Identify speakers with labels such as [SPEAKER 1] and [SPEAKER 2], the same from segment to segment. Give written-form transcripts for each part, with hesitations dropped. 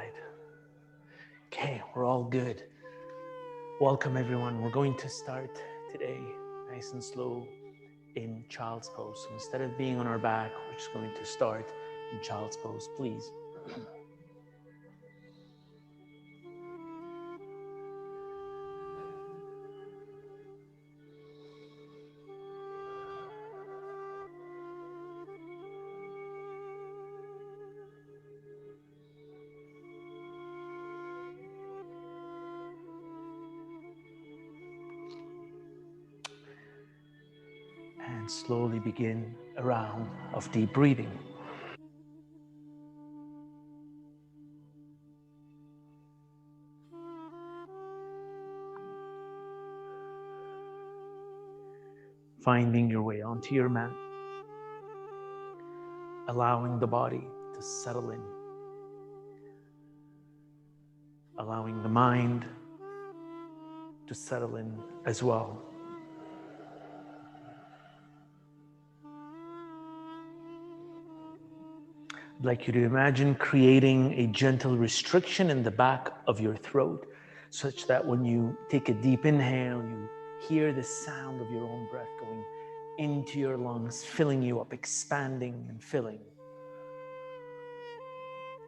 [SPEAKER 1] right. Okay, we're all good. Welcome everyone. We're going to start today nice and slow in child's pose. So instead of being on our back, we're just going to start in child's pose, please. And slowly begin a round of deep breathing. Finding your way onto your mat, allowing the body to settle in, allowing the mind to settle in as well. I'd like you to imagine creating a gentle restriction in the back of your throat, such that when you take a deep inhale, you hear the sound of your own breath going into your lungs, filling you up, expanding and filling.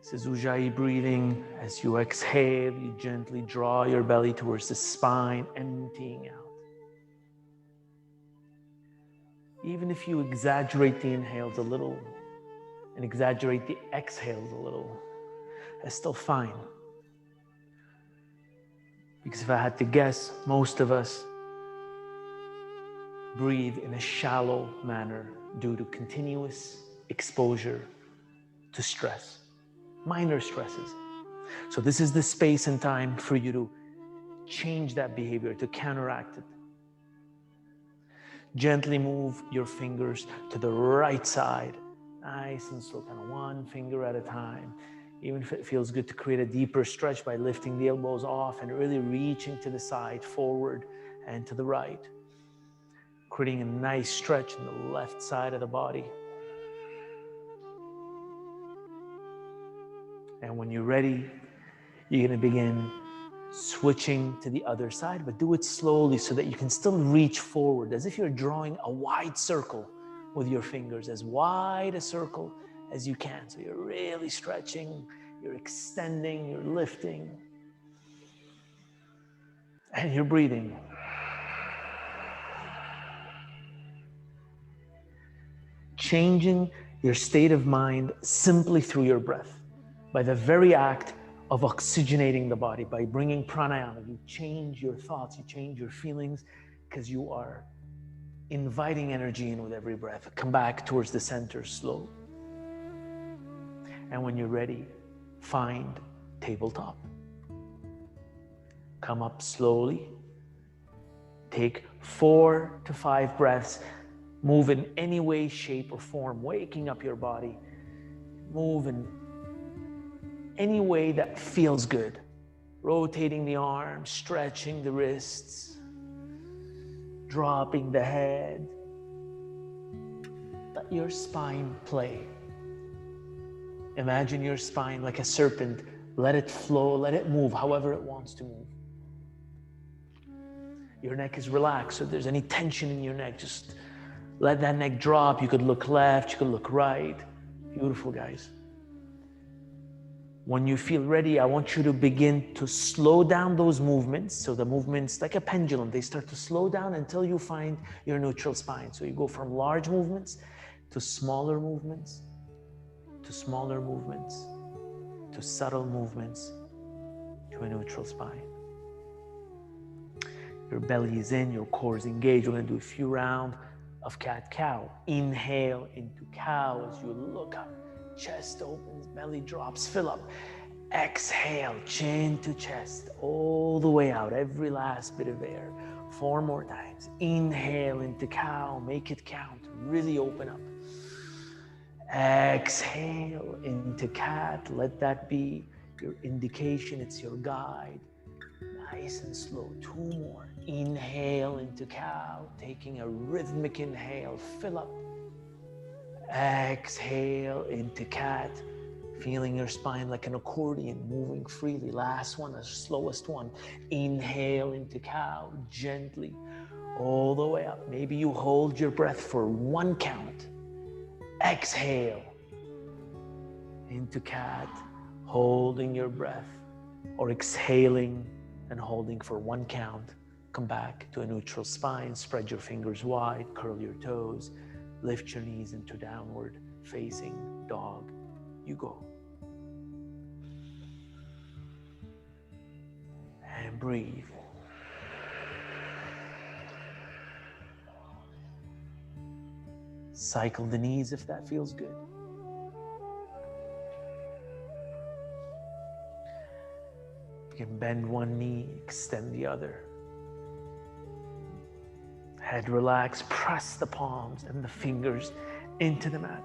[SPEAKER 1] This is Ujjayi breathing. As you exhale, you gently draw your belly towards the spine, emptying out. Even if you exaggerate the inhales a little and exaggerate the exhales a little, that's still fine. Because if I had to guess, most of us breathe in a shallow manner due to continuous exposure to stress, minor stresses. So this is the space and time for you to change that behavior, to counteract it. Gently move your fingers to the right side, nice and slow, kind of one finger at a time. Even if it feels good to create a deeper stretch by lifting the elbows off and really reaching to the side, forward and to the right. Creating a nice stretch in the left side of the body. And when you're ready, you're going to begin switching to the other side, but do it slowly so that you can still reach forward, as if you're drawing a wide circle with your fingers, as wide a circle as you can. So you're really stretching, you're extending, you're lifting, and you're breathing. Changing your state of mind simply through your breath, by the very act of oxygenating the body, by bringing pranayama. You change your thoughts, you change your feelings, because you are inviting energy in with every breath. Come back towards the center, slow. And when you're ready, find tabletop. Come up slowly. Take 4 to 5 breaths. Move in any way, shape, or form, waking up your body. Move in any way that feels good. Rotating the arms, stretching the wrists, dropping the head. Let your spine play. Imagine your spine like a serpent. Let it flow, let it move however it wants to move. Your neck is relaxed, so if there's any tension in your neck, just let that neck drop. You could look left, you could look right. Beautiful, guys. When you feel ready, I want you to begin to slow down those movements. So the movements, like a pendulum, they start to slow down until you find your neutral spine. So you go from large movements to smaller movements, to smaller movements, to subtle movements, to a neutral spine. Your belly is in, your core is engaged. We're going to do a few rounds of cat-cow. Inhale into cow as you look up. Chest opens, belly drops, fill up. Exhale, chin to chest, all the way out, every last bit of air. 4 more times. Inhale into cow, make it count, really open up. Exhale into cat, let that be your indication, it's your guide. Nice and slow, 2 more. Inhale into cow, taking a rhythmic inhale, fill up. Exhale into cat, Feeling your spine like an accordion moving freely. Last one, the slowest one. Inhale into cow, gently, all the way up. Maybe you hold your breath for 1 count. Exhale into cat, holding your breath, or exhaling and holding for 1 count. Come back to a neutral spine, spread your fingers wide, curl your toes, lift your knees into downward facing dog. You go. And breathe. Cycle the knees if that feels good. You can bend one knee, extend the other. Head relax, press the palms and the fingers into the mat.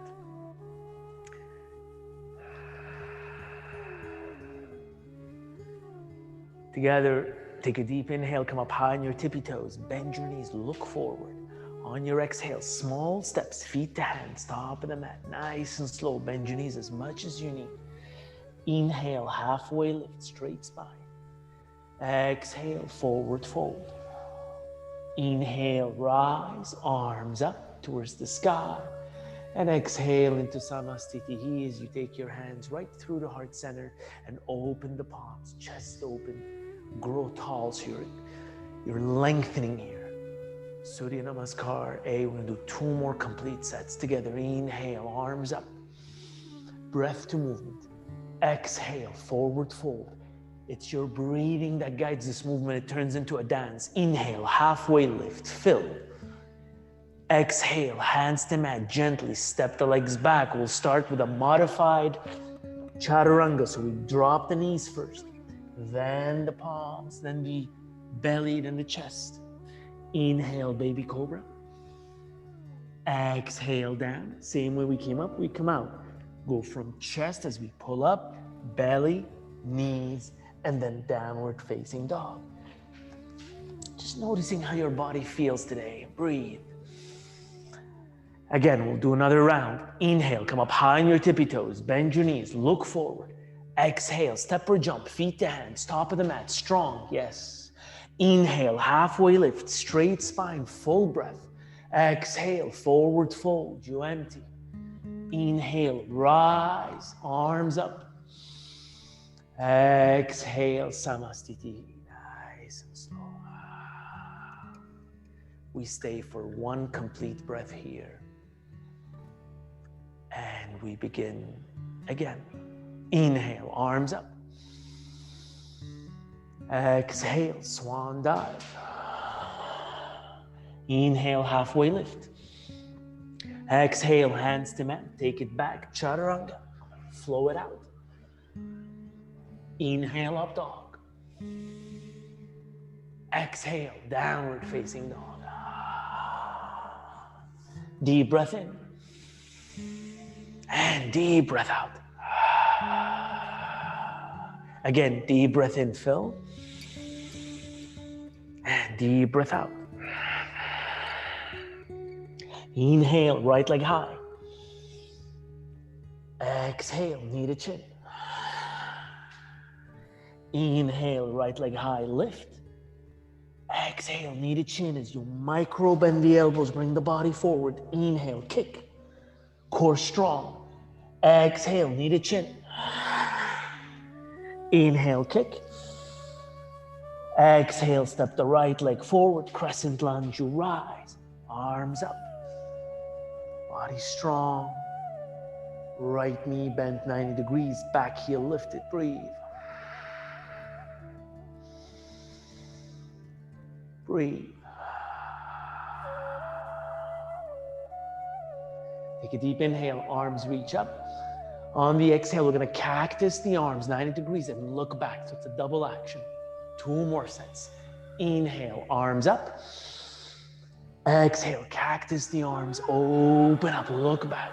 [SPEAKER 1] Together, take a deep inhale, come up high on your tippy toes, bend your knees, look forward. On your exhale, small steps, feet to hands, top of the mat, nice and slow. Bend your knees as much as you need. Inhale, halfway lift, straight spine. Exhale, forward fold. Inhale, rise, arms up towards the sky. And exhale into Samastitihi as you take your hands right through the heart center and open the palms, chest open, grow tall so you're lengthening here. Surya Namaskar. We're gonna do 2 more complete sets together. Inhale, arms up, breath to movement. Exhale, forward fold. It's your breathing that guides this movement. It turns into a dance. Inhale, halfway lift, fill. Exhale, hands to mat, gently step the legs back. We'll start with a modified chaturanga. So we drop the knees first, then the palms, then the belly, then the chest. Inhale, baby cobra. Exhale down. Same way we came up, we come out. Go from chest as we pull up, belly, knees, and then downward facing dog. Just noticing how your body feels today. Breathe. Again, we'll do another round. Inhale, come up high on your tippy toes, bend your knees, look forward. Exhale, step or jump, feet to hands, top of the mat, strong, yes. Inhale, halfway lift, straight spine, full breath. Exhale, forward fold, you empty. Inhale, rise, arms up. Exhale, Samastiti, nice and slow. We stay for 1 complete breath here. And we begin again. Inhale, arms up. Exhale, swan dive. Inhale, halfway lift. Exhale, hands to mat. Take it back, chaturanga. Flow it out. Inhale, up dog. Exhale, downward facing dog. Deep breath in. And deep breath out. Again, deep breath in, fill. And deep breath out. Inhale, right leg high. Exhale, knee to chin. Inhale, right leg high, lift. Exhale, knee to chin as you micro bend the elbows, bring the body forward. Inhale, kick. Core strong. Exhale, knee to chin. Inhale, kick. Exhale, step the right leg forward, crescent lunge, you rise. Arms up. Body strong. Right knee bent 90 degrees, back heel lifted, breathe. Breathe. Take a deep inhale, arms reach up. On the exhale, we're gonna cactus the arms 90 degrees and look back. So it's a double action. 2 more sets. Inhale, arms up. Exhale, cactus the arms, open up, look back.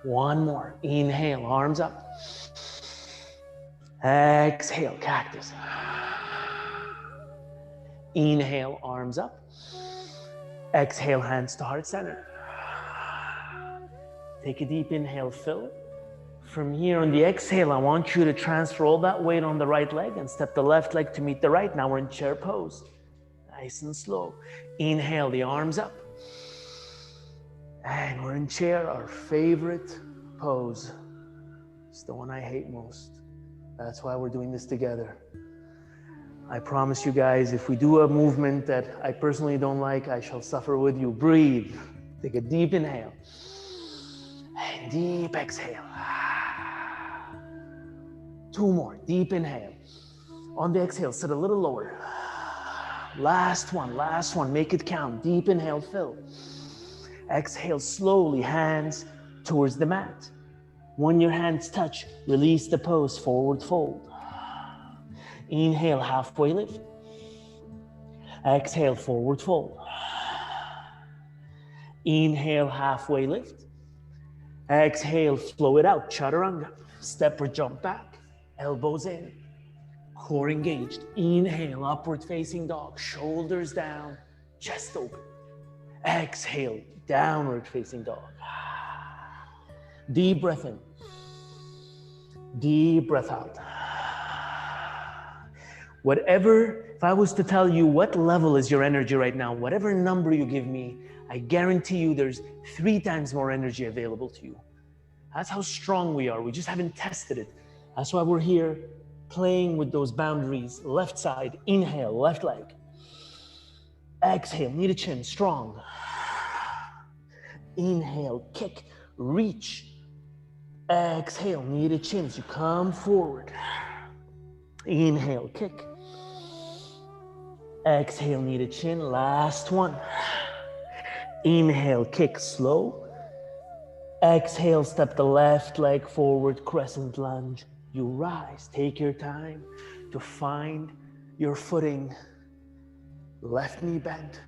[SPEAKER 1] 1 more. Inhale, arms up. Exhale, cactus. Inhale, arms up. Exhale, hands to heart center. Take a deep inhale, fill. From here on the exhale, I want you to transfer all that weight on the right leg and step the left leg to meet the right. Now we're in chair pose. Nice and slow. Inhale, the arms up. And we're in chair, our favorite pose. It's the one I hate most. That's why we're doing this together. I promise you guys, if we do a movement that I personally don't like, I shall suffer with you. Breathe. Take a deep inhale. And deep exhale. 2 more. Deep inhale. On the exhale, sit a little lower. Last one. Make it count. Deep inhale, fill. Exhale slowly, hands towards the mat. When your hands touch, release the pose, forward fold. Inhale, halfway lift. Exhale, forward fold. Inhale, halfway lift. Exhale, flow it out, chaturanga. Step or jump back, elbows in, core engaged. Inhale, upward facing dog, shoulders down, chest open. Exhale, downward facing dog. Deep breath in. Deep breath out. Whatever, if I was to tell you what level is your energy right now, whatever number you give me, I guarantee you there's 3 times more energy available to you. That's how strong we are. We just haven't tested it. That's why we're here playing with those boundaries. Left side, inhale, left leg. Exhale, knee to chin, strong. Inhale, kick, reach. Exhale, knee to chin, so you come forward. Inhale, kick. Exhale, knee to chin, last one. Inhale, kick, slow. Exhale, step the left leg forward, crescent lunge. You rise, take your time to find your footing. Left knee bent,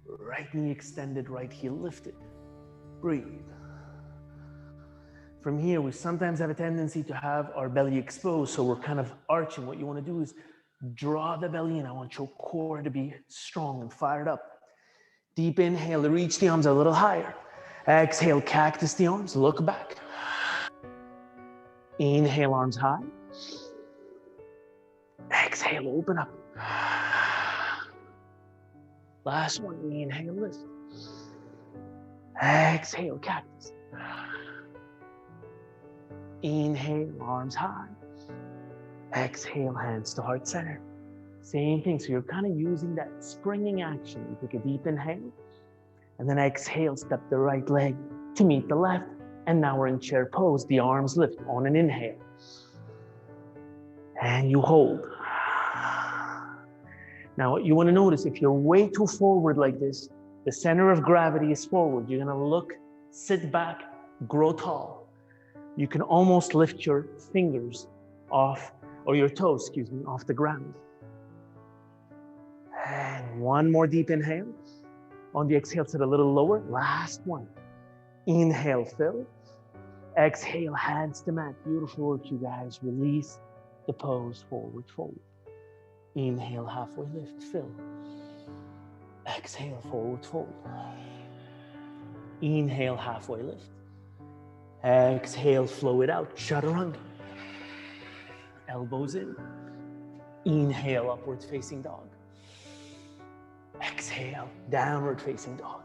[SPEAKER 1] right knee extended, right heel lifted. Breathe. From here, we sometimes have a tendency to have our belly exposed, so we're kind of arching. What you want to do is draw the belly in. I want your core to be strong and fired up. Deep inhale, reach the arms a little higher. Exhale, cactus the arms, look back. Inhale, arms high. Exhale, open up. Last one, inhale, lift. Exhale, cactus. Inhale, arms high. Exhale, hands to heart center. Same thing, so you're kind of using that springing action. You take a deep inhale, and then exhale, step the right leg to meet the left. And now we're in chair pose. The arms lift on an inhale. And you hold. Now, what you want to notice, if you're way too forward like this, the center of gravity is forward. You're going to look, sit back, grow tall. You can almost lift your fingers off, or your toes, excuse me, off the ground. And one more deep inhale. On the exhale, sit a little lower. Last one. Inhale, fill. Exhale, hands to mat. Beautiful work, you guys. Release the pose, forward fold. Inhale, halfway lift, fill. Exhale, forward fold. Inhale, halfway lift. Exhale, flow it out, chaturanga. Elbows in. Inhale, upward facing dog. Exhale, downward facing dog.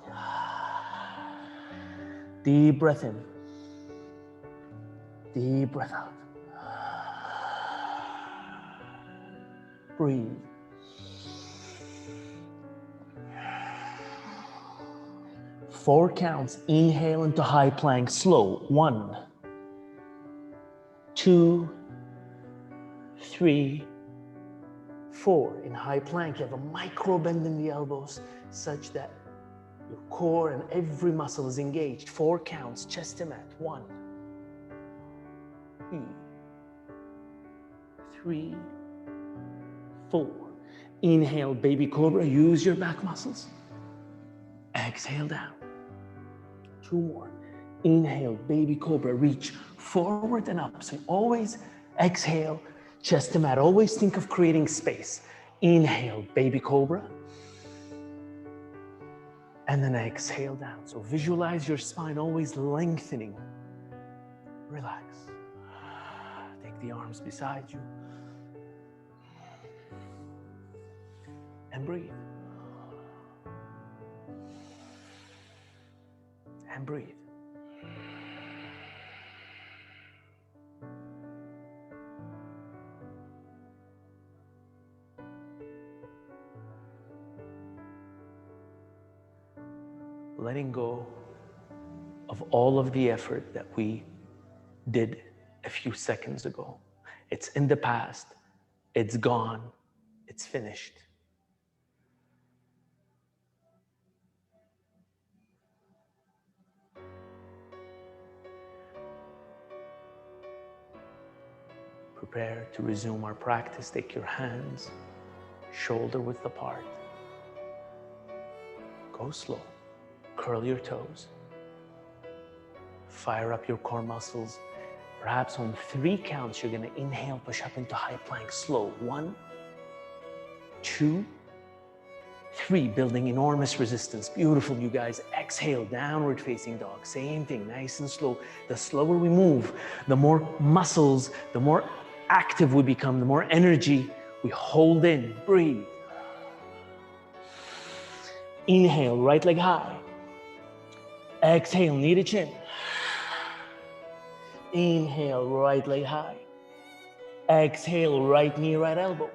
[SPEAKER 1] Deep breath in. Deep breath out. Breathe. Four counts. Inhale into high plank, slow. 1, 2, 3, 4. In high plank, you have a micro bend in the elbows such that your core and every muscle is engaged. 4 counts, chest to mat. 1, 2, 3, 4. Inhale, baby cobra. Use your back muscles. Exhale down. 2 more. Inhale, baby cobra. Reach forward and up. So always exhale, chest to mat. Always think of creating space. Inhale, baby cobra. And then exhale down. So visualize your spine always lengthening. Relax. Take the arms beside you and breathe. And breathe. Letting go of all of the effort that we did a few seconds ago. It's in the past. It's gone. It's finished. Prepare to resume our practice. Take your hands shoulder width apart. Go slow. Curl your toes. Fire up your core muscles. Perhaps on 3 counts, you're going to inhale, push up into high plank slow. 1, 2, 3, building enormous resistance. Beautiful, you guys. Exhale, downward facing dog. Same thing, nice and slow. The slower we move, the more muscles, the more active we become, the more energy we hold in. Breathe. Inhale, right leg high. Exhale, knee to chin. Inhale, right leg high. Exhale, right knee, right elbow.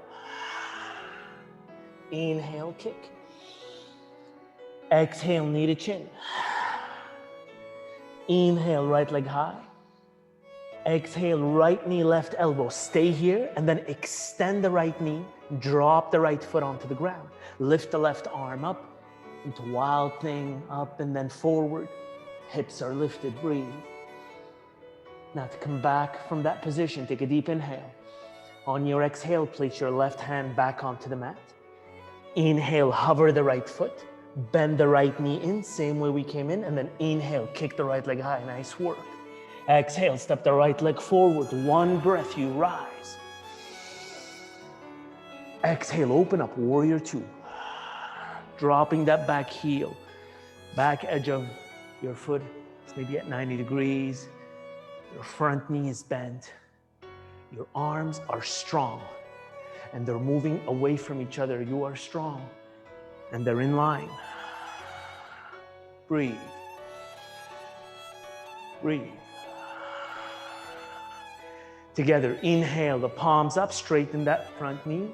[SPEAKER 1] Inhale, kick. Exhale, knee to chin. Inhale, right leg high. Exhale, right knee, left elbow. Stay here and then extend the right knee. Drop the right foot onto the ground. Lift the left arm up into wild thing, up and then forward. Hips are lifted, breathe. Now to come back from that position, take a deep inhale. On your exhale, place your left hand back onto the mat. Inhale, hover the right foot. Bend the right knee in, same way we came in, and then inhale, kick the right leg high, nice work. Exhale, step the right leg forward. 1 breath, you rise. Exhale, open up, warrior 2. Dropping that back heel. Back edge of your foot is maybe at 90 degrees. Your front knee is bent. Your arms are strong and they're moving away from each other. You are strong and they're in line. Breathe. Breathe. Together, inhale, the palms up, straighten that front knee.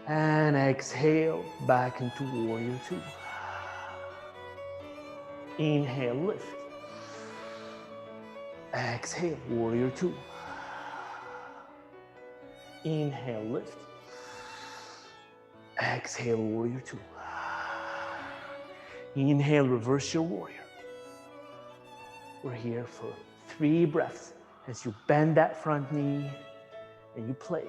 [SPEAKER 1] And exhale, back into warrior 2. Inhale, lift. Exhale, warrior 2. Inhale, lift. Exhale, warrior 2. Inhale, reverse your warrior. We're here for 3 breaths as you bend that front knee and you play.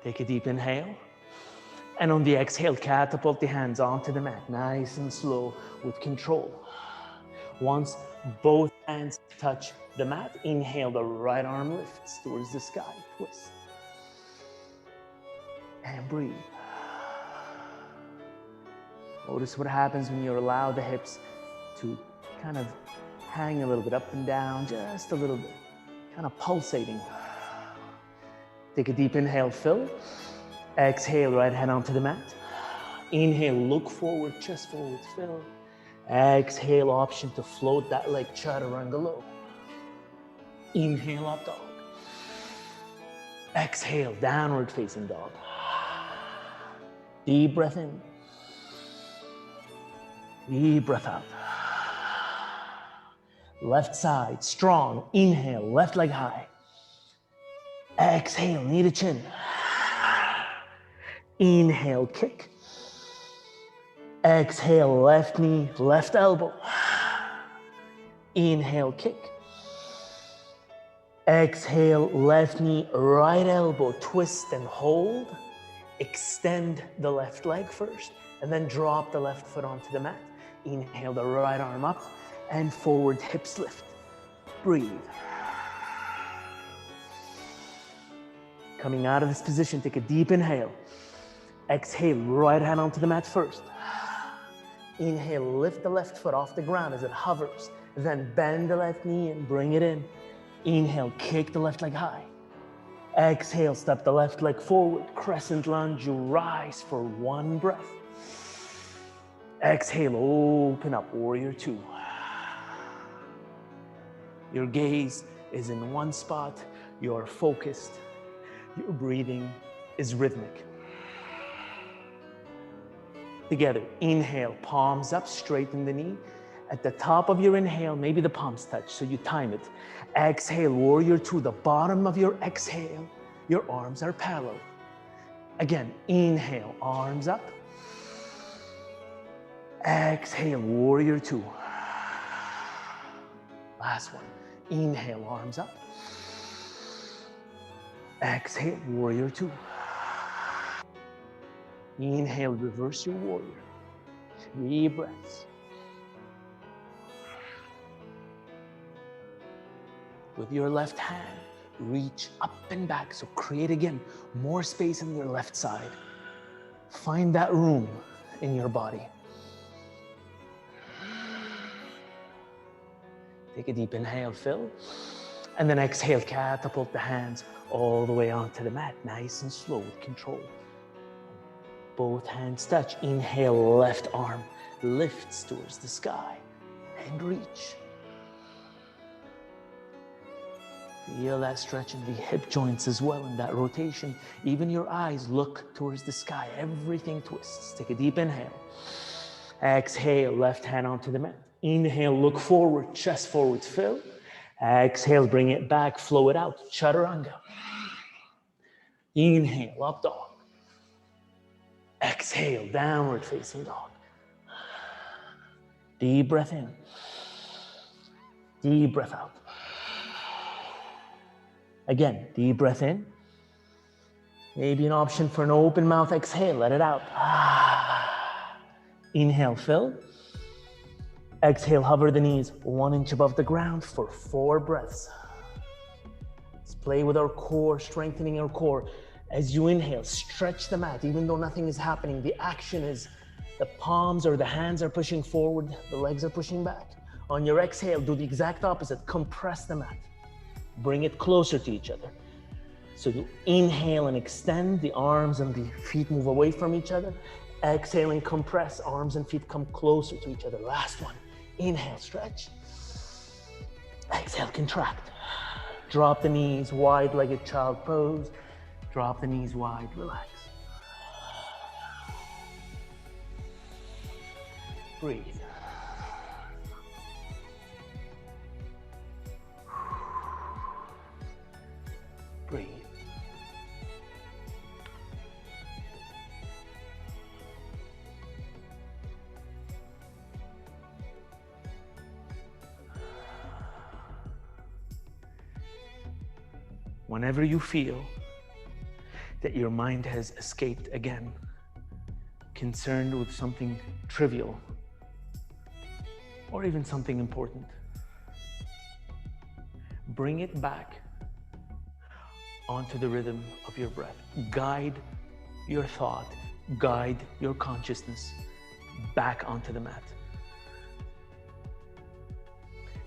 [SPEAKER 1] Take a deep inhale. And on the exhale, catapult the hands onto the mat, nice and slow with control. Once both hands touch the mat, inhale, the right arm lifts towards the sky, twist. And breathe. Notice what happens when you allow the hips to kind of hang a little bit up and down, just a little bit, kind of pulsating. Take a deep inhale, fill. Exhale, right hand onto the mat. Inhale, look forward, chest forward, fill. Exhale, option to float that leg, chaturanga low. Inhale, up dog. Exhale, downward facing dog. Deep breath in. Deep breath out. Left side, strong. Inhale, left leg high. Exhale, knee to chin. Inhale, kick. Exhale, left knee, left elbow. Inhale, kick. Exhale, left knee, right elbow, twist and hold. Extend the left leg first, and then drop the left foot onto the mat. Inhale, the right arm up, and forward, hips lift. Breathe. Coming out of this position, take a deep inhale. Exhale, right hand onto the mat first. Inhale, lift the left foot off the ground as it hovers. Then bend the left knee and bring it in. Inhale, kick the left leg high. Exhale, step the left leg forward. Crescent lunge, you rise for 1 breath. Exhale, open up, warrior 2. Your gaze is in one spot. You're focused. Your breathing is rhythmic. Together, inhale, palms up, straighten the knee. At the top of your inhale, maybe the palms touch, so you time it. Exhale, warrior 2, the bottom of your exhale, your arms are parallel. Again, inhale, arms up. Exhale, warrior 2. Last one, inhale, arms up. Exhale, warrior 2. Inhale, reverse your warrior. 3 breaths. With your left hand, reach up and back. So create again more space on your left side. Find that room in your body. Take a deep inhale, fill. And then exhale, catapult the hands all the way onto the mat. Nice and slow with control. Both hands touch. Inhale, left arm lifts towards the sky and reach. Feel that stretch in the hip joints as well, in that rotation. Even your eyes look towards the sky. Everything twists. Take a deep inhale. Exhale, left hand onto the mat. Inhale, look forward, chest forward, fill. Exhale, bring it back, flow it out. Chaturanga. Inhale, up dog. Exhale, downward facing dog. Deep breath in. Deep breath out. Again, deep breath in. Maybe an option for an open mouth exhale, let it out. Inhale, fill. Exhale, hover the knees 1 inch above the ground for 4 breaths. Let's play with our core, strengthening our core. As you inhale, stretch the mat, even though nothing is happening. The action is the palms or the hands are pushing forward, the legs are pushing back. On your exhale, do the exact opposite. Compress the mat. Bring it closer to each other. So you inhale and extend, the arms and the feet move away from each other. Exhale and compress, arms and feet come closer to each other. Last one. Inhale, stretch. Exhale, contract. Drop the knees, wide-legged child pose. Drop the knees wide, relax. Breathe. Breathe. Whenever you feel that your mind has escaped again, concerned with something trivial or even something important, bring it back onto the rhythm of your breath. Guide your thought, guide your consciousness back onto the mat.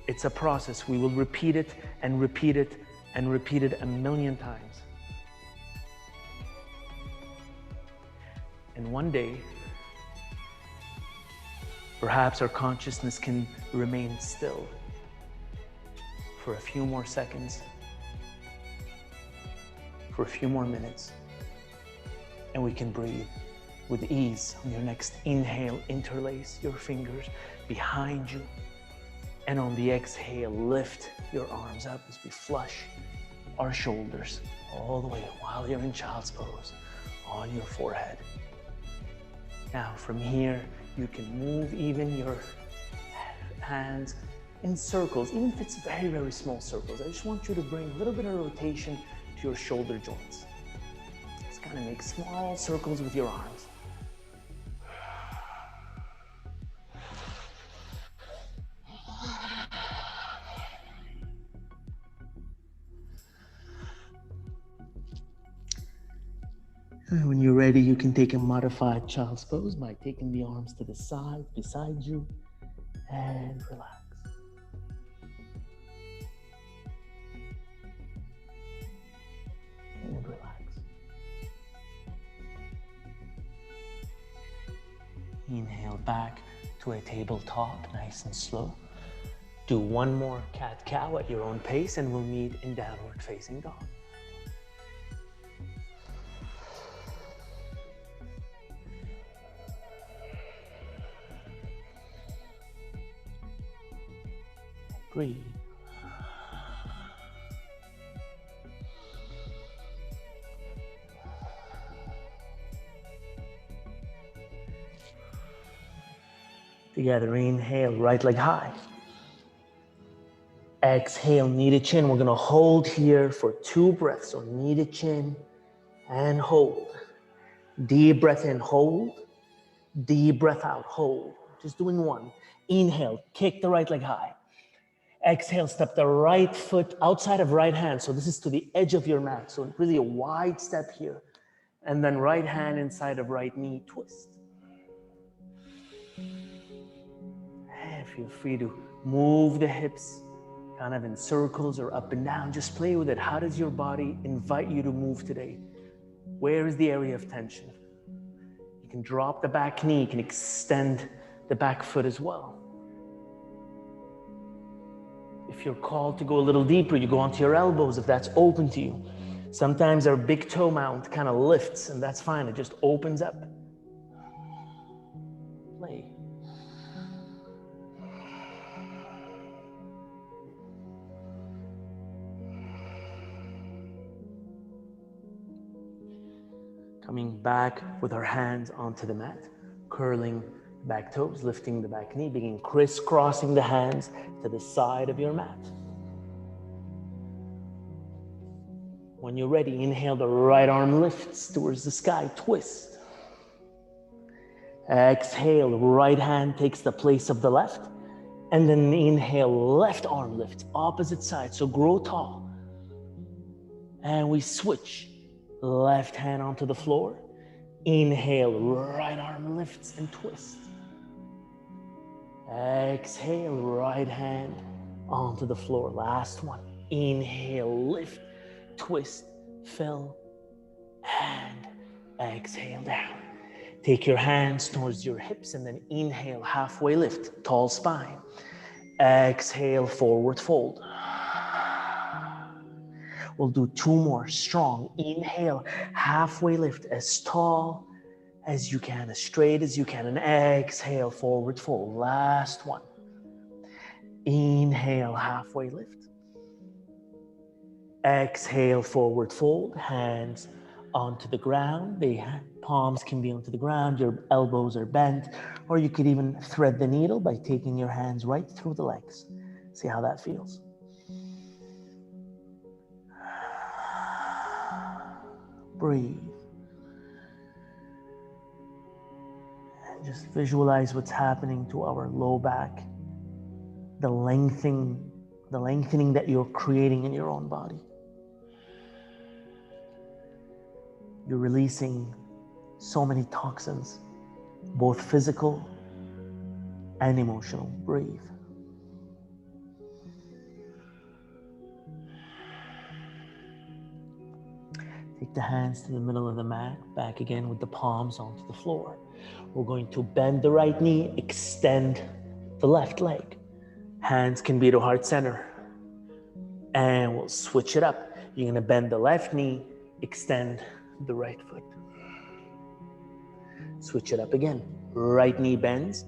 [SPEAKER 1] It's a process. We will repeat it and repeat it and repeat it 1,000,000 times. And one day, perhaps our consciousness can remain still for a few more seconds, for a few more minutes, and we can breathe with ease. On your next inhale, interlace your fingers behind you, and on the exhale, lift your arms up as we flush our shoulders all the way while you're in child's pose on your forehead. Now from here, you can move even your hands in circles, even if it's very, very small circles. I just want you to bring a little bit of rotation to your shoulder joints. Just kind of make small circles with your arms. And when you're ready, you can take a modified child's pose by taking the arms to the side, beside you, and relax. And relax. Inhale back to a tabletop, nice and slow. Do one more cat-cow at your own pace, and we'll meet in downward facing dog. Breathe. Together, inhale, right leg high. Exhale, knee to chin. We're going to hold here for 2 breaths. So knee to chin and hold. Deep breath in, hold. Deep breath out, hold. Just doing one. Inhale, kick the right leg high. Exhale, step the right foot outside of right hand. So this is to the edge of your mat. So really a wide step here. And then right hand inside of right knee, twist. And feel free to move the hips kind of in circles or up and down. Just play with it. How does your body invite you to move today? Where is the area of tension? You can drop the back knee. You can extend the back foot as well. If you're called to go a little deeper, you go onto your elbows if that's open to you. Sometimes our big toe mount kind of lifts, and that's fine. It just opens up. Play. Coming back with our hands onto the mat, curling back toes, lifting the back knee, begin crisscrossing the hands to the side of your mat. When you're ready, inhale, the right arm lifts towards the sky, twist. Exhale, right hand takes the place of the left, and then inhale, left arm lifts, opposite side, so grow tall. And we switch. Left hand onto the floor. Inhale, right arm lifts and twist. Exhale, right hand onto the floor. Last one. Inhale, lift, twist, fill, and exhale down. Take your hands towards your hips and then inhale, halfway lift, tall spine. Exhale, forward fold. We'll do 2 more, strong. Inhale, halfway lift, as tall as you can, as straight as you can, and exhale, forward fold. Last one. Inhale, halfway lift. Exhale, forward fold, hands onto the ground. The palms can be onto the ground, your elbows are bent, or you could even thread the needle by taking your hands right through the legs. See how that feels. Breathe. And just visualize what's happening to our low back, the lengthening that you're creating in your own body. You're releasing so many toxins, both physical and emotional. Breathe. Take the hands to the middle of the mat, back again with the palms onto the floor. We're going to bend the right knee, extend the left leg. Hands can be to heart center. And we'll switch it up. You're going to bend the left knee, extend the right foot. Switch it up again. Right knee bends,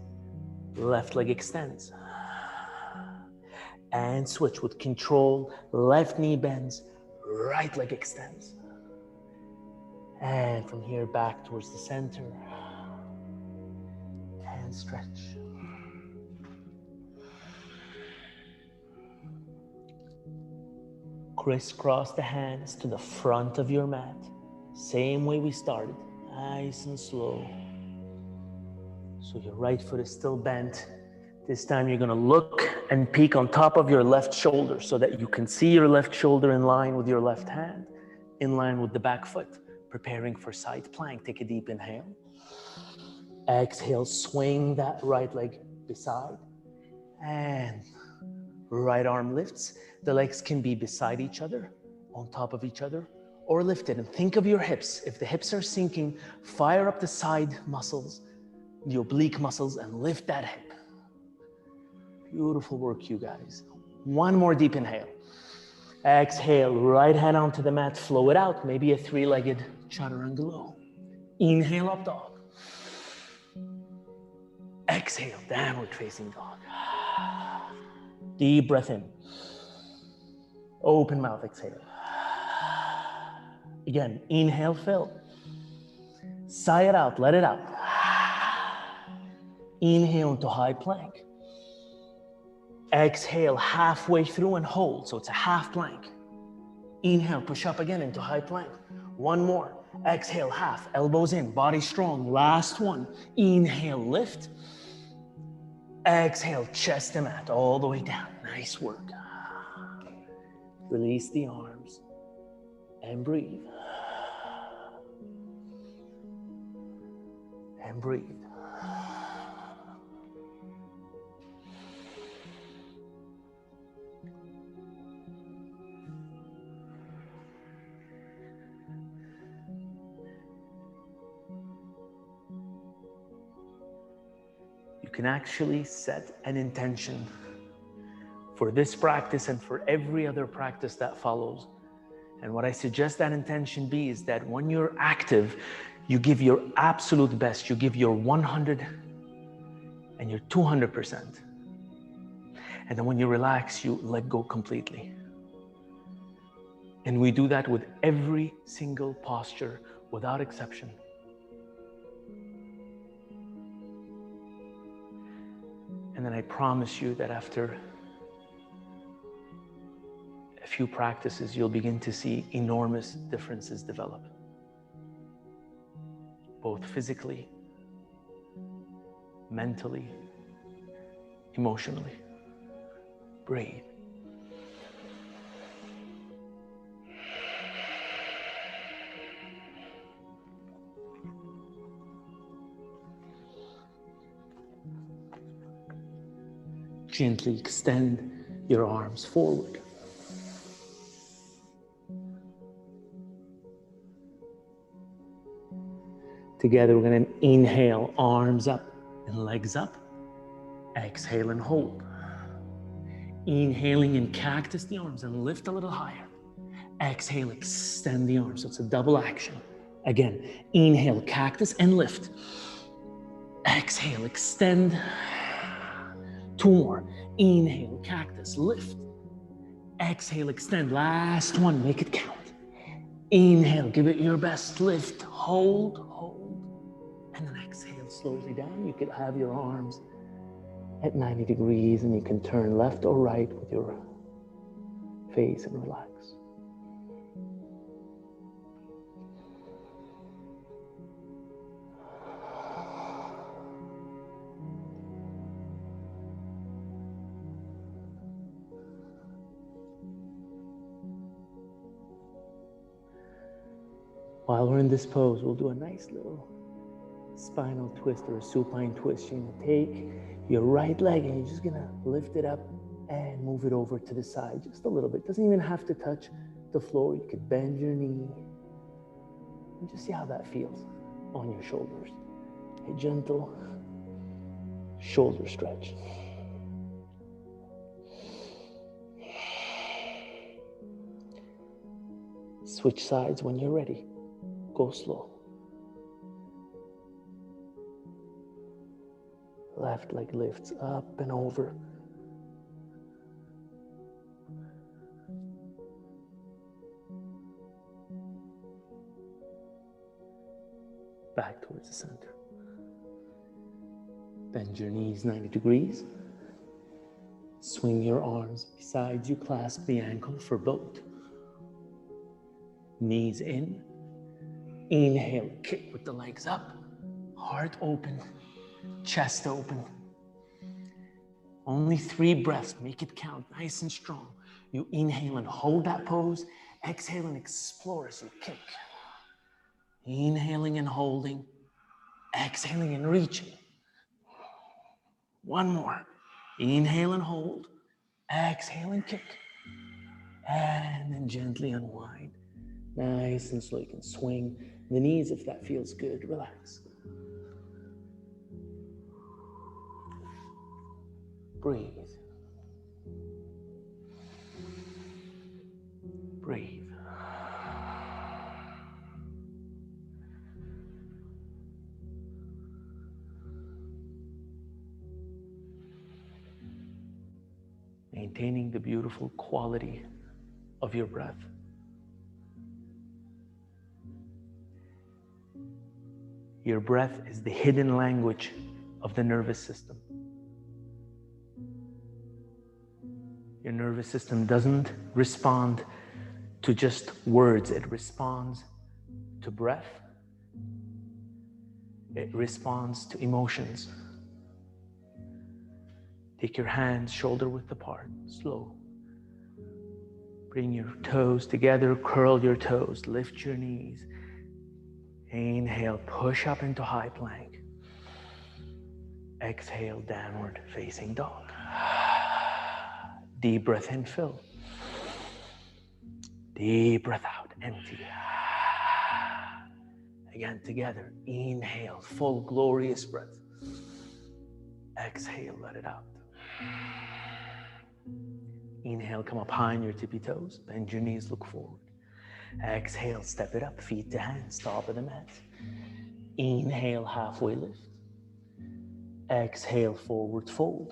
[SPEAKER 1] left leg extends. And switch with control. Left knee bends, right leg extends. And from here back towards the center. And stretch. Crisscross the hands to the front of your mat. Same way we started. Nice and slow. So your right foot is still bent. This time you're going to look and peek on top of your left shoulder so that you can see your left shoulder in line with your left hand, in line with the back foot. preparing for side plank. Take a deep inhale. Exhale, swing that right leg beside, and right arm lifts. The legs can be beside each other, on top of each other, or lifted. And think of your hips. If the hips are sinking, fire up the side muscles, the oblique muscles, and lift that hip. Beautiful work, you guys. One more deep inhale. Exhale, right hand onto the mat, flow it out. Maybe a three-legged chaturanga. Inhale, up dog. Exhale, downward facing dog. Deep breath in. Open mouth, exhale. Again, inhale, fill. Sigh it out, let it out. Inhale into high plank. Exhale halfway through and hold, so it's a half plank. Inhale, push up again into high plank. One more. Exhale, half, elbows in, body strong. Last one. Inhale, lift. Exhale, chest to mat, all the way down. Nice work. Release the arms and breathe. And breathe. You can actually set an intention for this practice and for every other practice that follows. And what I suggest that intention be is that when you're active, you give your absolute best. You give your 100 and your 200%. And then when you relax, you let go completely. And we do that with every single posture without exception. And then I promise you that after a few practices, you'll begin to see enormous differences develop, both physically, mentally, emotionally. Breathe. Gently extend your arms forward. Together, we're going to inhale, arms up and legs up. Exhale and hold. Inhaling and cactus the arms and lift a little higher. Exhale, extend the arms. So it's a double action. Again, inhale, cactus and lift. Exhale, extend. Two more. Inhale, cactus, lift. Exhale, extend. Last one, make it count. Inhale, give it your best. Lift, hold. And then exhale slowly down. You could have your arms at 90 degrees and you can turn left or right with your face and relax. While we're in this pose, we'll do a nice little spinal twist or a supine twist. You're gonna take your right leg and you're just gonna lift it up and move it over to the side just a little bit. Doesn't even have to touch the floor. You could bend your knee and just see how that feels on your shoulders. A gentle shoulder stretch. Switch sides when you're ready. Go slow. Left leg lifts up and over. Back towards the center. Bend your knees 90 degrees. Swing your arms beside you. Clasp the ankle for both. Knees in. Inhale, kick with the legs up. Heart open. Chest open. Only 3 breaths. Make it count. Nice and strong. You inhale and hold that pose. Exhale and explore as you kick. Inhaling and holding. Exhaling and reaching. One more. Inhale and hold. Exhale and kick. And then gently unwind. Nice and slow. You can swing the knees if that feels good. Relax. Breathe. Breathe. Maintaining the beautiful quality of your breath. Your breath is the hidden language of the nervous system. Your nervous system doesn't respond to just words. It responds to breath. It responds to emotions. Take your hands shoulder width apart, slow. Bring your toes together, curl your toes, lift your knees. Inhale, push up into high plank. Exhale, downward facing dog. Deep breath in, fill. Deep breath out, empty. Again, together. Inhale, full glorious breath. Exhale, let it out. Inhale, come up high on your tippy toes. Bend your knees, look forward. Exhale, step it up, feet to hands, top of the mat. Inhale, halfway lift. Exhale, forward fold.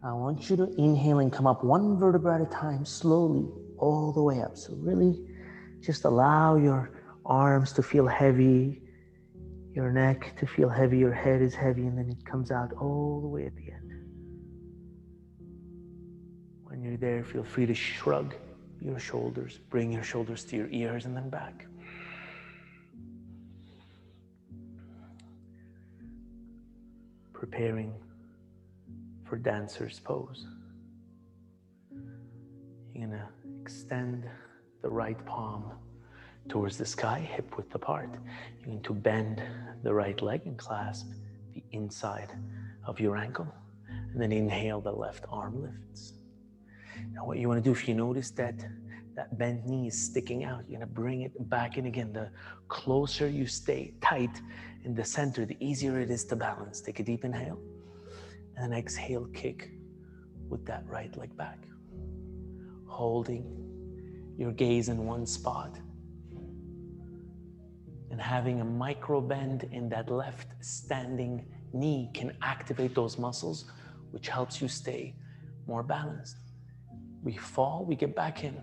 [SPEAKER 1] I want you to inhale and come up one vertebra at a time, slowly, all the way up. So really just allow your arms to feel heavy, your neck to feel heavy, your head is heavy, and then it comes out all the way at the end. When you're there, feel free to shrug your shoulders, bring your shoulders to your ears and then back. Preparing for dancer's pose. You're gonna extend the right palm towards the sky, hip width apart. You're going to bend the right leg and clasp the inside of your ankle. And then inhale, the left arm lifts. Now what you want to do, if you notice that bent knee is sticking out, you're going to bring it back in again. The closer you stay tight in the center, the easier it is to balance. Take a deep inhale and then exhale, kick with that right leg back. Holding your gaze in one spot and having a micro bend in that left standing knee can activate those muscles, which helps you stay more balanced. We fall, we get back in.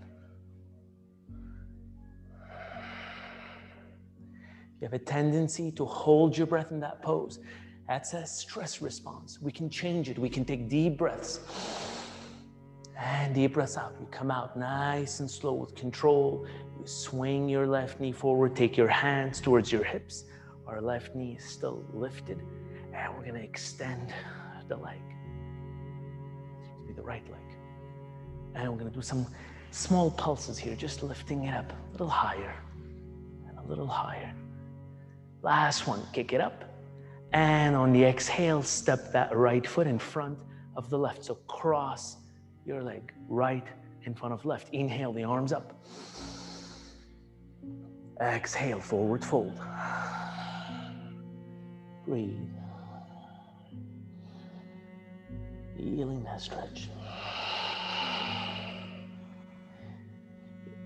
[SPEAKER 1] You have a tendency to hold your breath in that pose. That's a stress response. We can change it. We can take deep breaths. And deep breaths out. You come out nice and slow with control. You swing your left knee forward. Take your hands towards your hips. Our left knee is still lifted. And we're going to extend the leg. Excuse me, the right leg. And we're going to do some small pulses here, just lifting it up a little higher and a little higher. Last one, kick it up. And on the exhale, step that right foot in front of the left. So cross your leg right in front of left. Inhale, the arms up. Exhale, forward fold. Breathe. Feeling that stretch.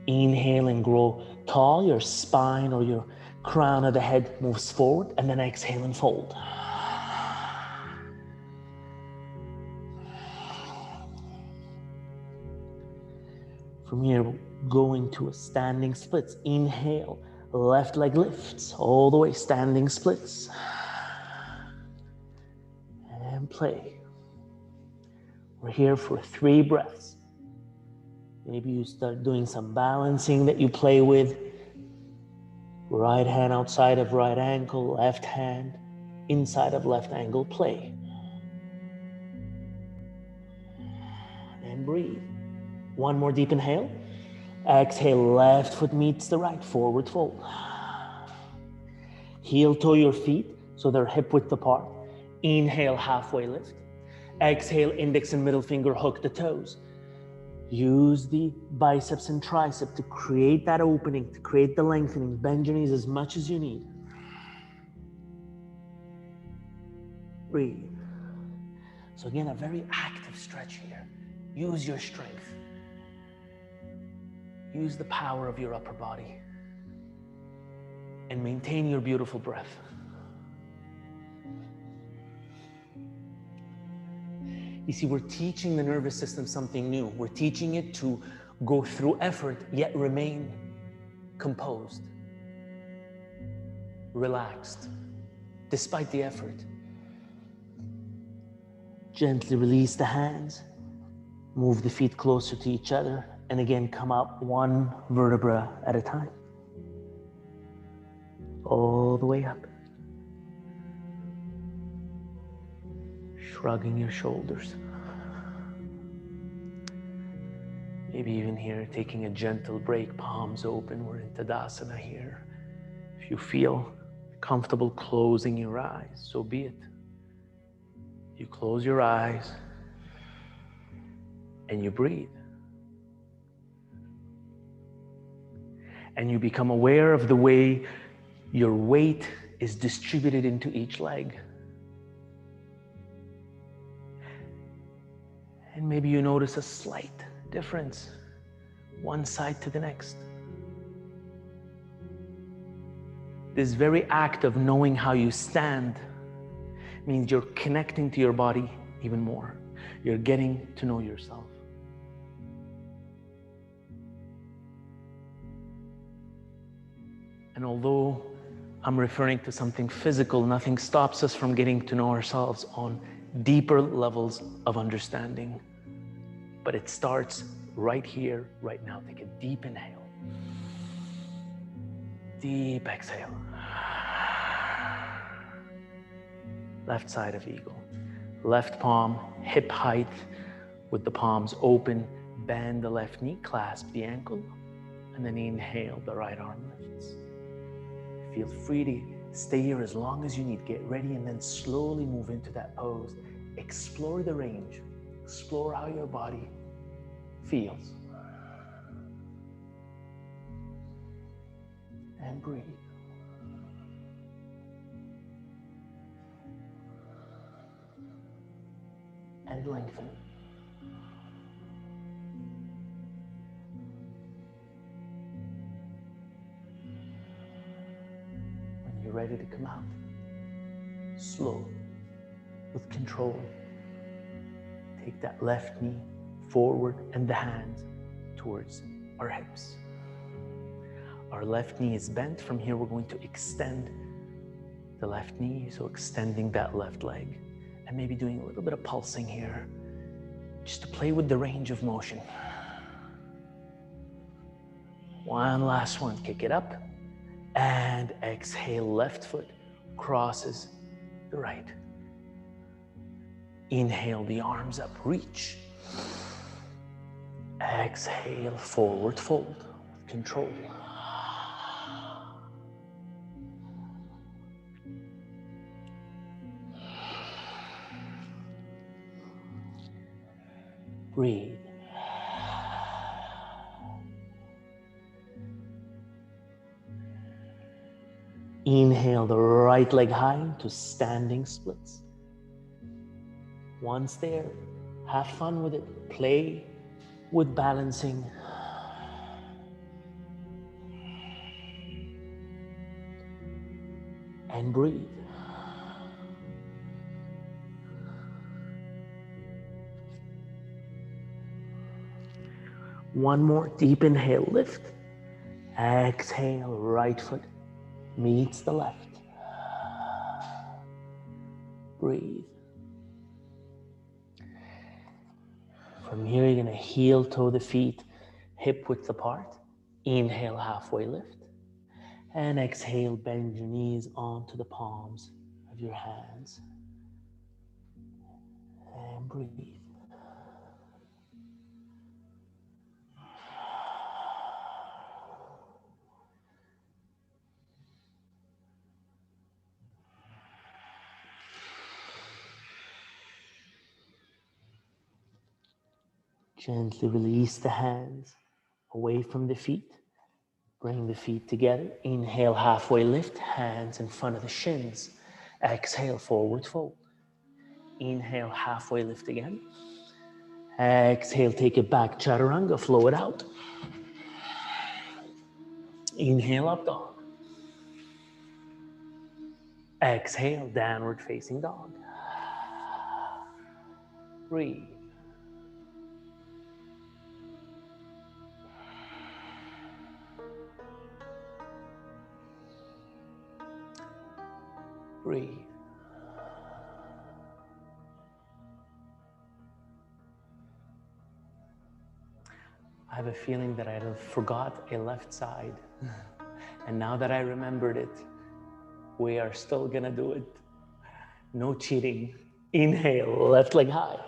[SPEAKER 1] Inhale and grow tall. Your spine or your crown of the head moves forward, and then exhale and fold. From here, go into a standing splits. Inhale, left leg lifts all the way, standing splits. And play. We're here for 3 breaths. Maybe you start doing some balancing that you play with. Right hand outside of right ankle, left hand inside of left ankle, play. And breathe. One more deep inhale. Exhale, left foot meets the right, forward fold. Heel toe your feet so they're hip width apart. Inhale, halfway lift. Exhale, index and middle finger hook the toes. Use the biceps and tricep to create that opening, to create the lengthening. Bend your knees as much as you need. Breathe. So again, a very active stretch here. Use your strength. Use the power of your upper body. And maintain your beautiful breath. You see, we're teaching the nervous system something new. We're teaching it to go through effort, yet remain composed, relaxed, despite the effort. Gently release the hands, move the feet closer to each other, and again, come up one vertebra at a time. All the way up. Shrugging your shoulders. Maybe even here, taking a gentle break, palms open. We're in Tadasana here. If you feel comfortable closing your eyes, so be it. You close your eyes and you breathe. And you become aware of the way your weight is distributed into each leg. And maybe you notice a slight difference, one side to the next. This very act of knowing how you stand means you're connecting to your body even more. You're getting to know yourself. And although I'm referring to something physical, nothing stops us from getting to know ourselves on deeper levels of understanding. But it starts right here, right now. Take a deep inhale. Deep exhale. Left side of eagle. Left palm, hip height with the palms open. Bend the left knee, clasp the ankle, and then inhale, the right arm lifts. Feel free to stay here as long as you need. Get ready and then slowly move into that pose. Explore the range. Explore how your body feels. And breathe. And lengthen. When you're ready to come out, slow, with control, take that left knee forward and the hands towards our hips. Our left knee is bent. From here, we're going to extend the left knee, so extending that left leg, and maybe doing a little bit of pulsing here, just to play with the range of motion. One last one, kick it up, and exhale, left foot crosses the right. Inhale, the arms up, reach. Exhale, forward fold, control. Breathe. Inhale the right leg high to standing splits. Once there, have fun with it. Play with balancing. And breathe. One more deep inhale, lift. Exhale, right foot meets the left. Breathe. From here, you're gonna heel toe the feet, hip width apart. Inhale, halfway lift. And exhale, bend your knees onto the palms of your hands. And breathe. Gently release the hands away from the feet. Bring the feet together. Inhale, halfway lift, hands in front of the shins. Exhale, forward fold. Inhale, halfway lift again. Exhale, take it back, chaturanga, flow it out. Inhale, up dog. Exhale, downward facing dog. Breathe. Breathe. I have a feeling that I forgot a left side. And now that I remembered it, we are still gonna do it. No cheating. Inhale, left leg high.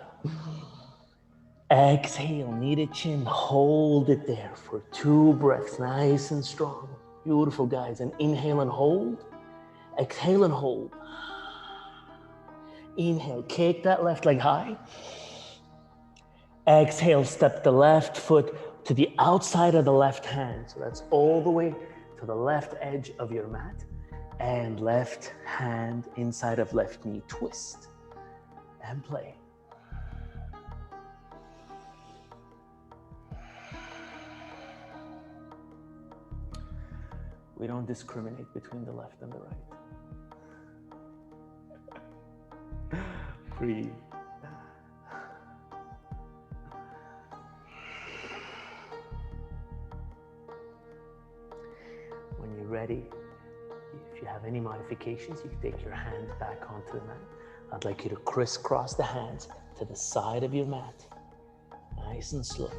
[SPEAKER 1] Exhale, knee to chin, hold it there for 2 breaths, nice and strong. Beautiful, guys. And inhale and hold. Exhale and hold. Inhale, kick that left leg high. Exhale, step the left foot to the outside of the left hand. So that's all the way to the left edge of your mat. And left hand inside of left knee, twist and play. We don't discriminate between the left and the right. Breathe. When you're ready, if you have any modifications, you can take your hands back onto the mat. I'd like you to crisscross the hands to the side of your mat. Nice and slow.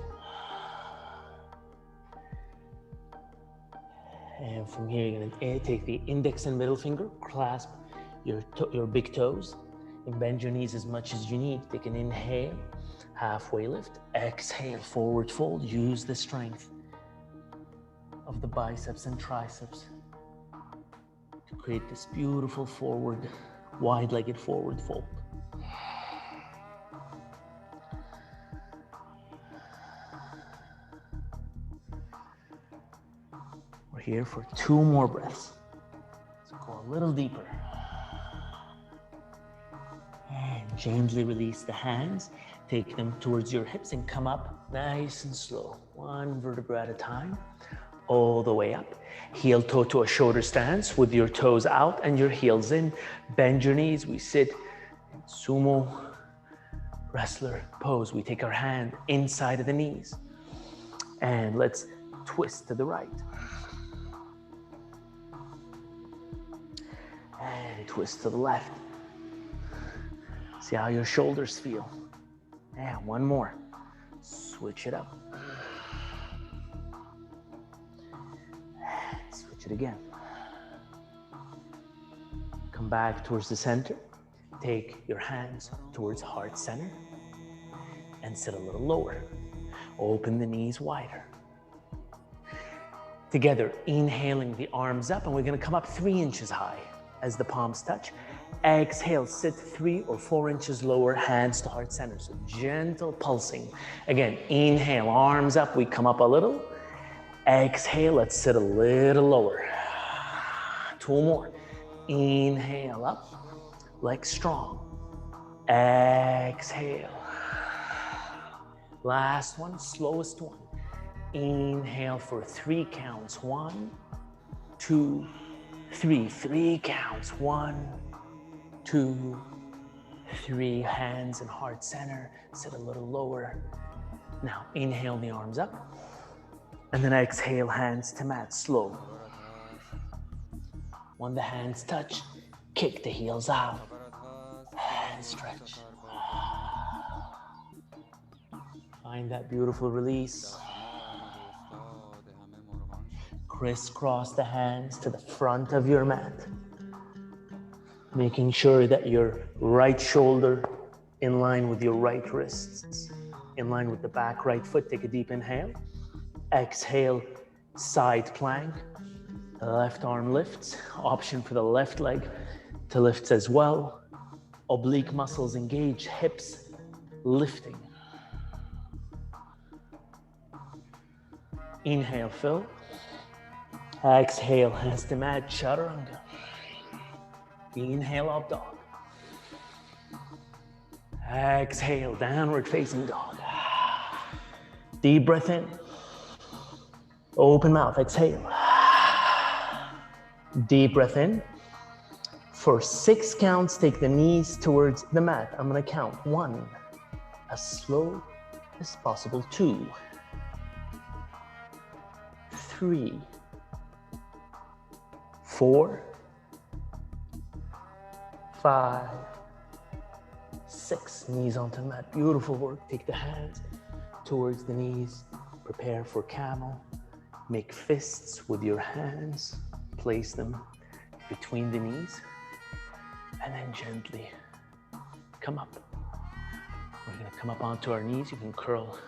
[SPEAKER 1] And from here, you're gonna take the index and middle finger, clasp your big toes, and bend your knees as much as you need. Take an inhale, halfway lift. Exhale, forward fold. Use the strength of the biceps and triceps to create this beautiful forward, wide-legged forward fold. We're here for 2 more breaths. So go a little deeper. And gently release the hands. Take them towards your hips and come up nice and slow. 1 vertebra at a time. All the way up. Heel toe to a shoulder stance with your toes out and your heels in. Bend your knees. We sit in sumo wrestler pose. We take our hand inside of the knees. And let's twist to the right. And twist to the left. See how your shoulders feel. And 1 more. Switch it up. Switch it again. Come back towards the center. Take your hands towards heart center and sit a little lower. Open the knees wider. Together, inhaling the arms up, and we're gonna come up 3 inches high as the palms touch. Exhale, sit 3 or 4 inches lower, hands to heart center. So gentle pulsing. Again, inhale, arms up, we come up a little. Exhale, let's sit a little lower. 2 more. Inhale up, legs strong. Exhale. Last one, slowest one. Inhale for 3 counts. 1, 2, 3. 3 counts. 1, 2, 3. Hands and heart center. Sit a little lower. Now inhale the arms up. And then exhale, hands to mat, slow. When the hands touch, kick the heels out. And stretch. Find that beautiful release. Crisscross the hands to the front of your mat. Making sure that your right shoulder in line with your right wrists, in line with the back right foot. Take a deep inhale. Exhale, side plank. Left arm lifts. Option for the left leg to lift as well. Oblique muscles engage, hips lifting. Inhale, fill. Exhale, hands to mat, chaturanga. Inhale, up dog. Exhale, downward facing dog. Deep breath in. Open mouth, exhale. Deep breath in. For 6 counts, take the knees towards the mat. I'm gonna count 1, as slow as possible. 2, 3, 4, 5, 6. Knees onto the mat. Beautiful work. Take the hands towards the knees. Prepare for camel. Make fists with your hands. Place them between the knees. And then gently come up. We're gonna come up onto our knees. You can curl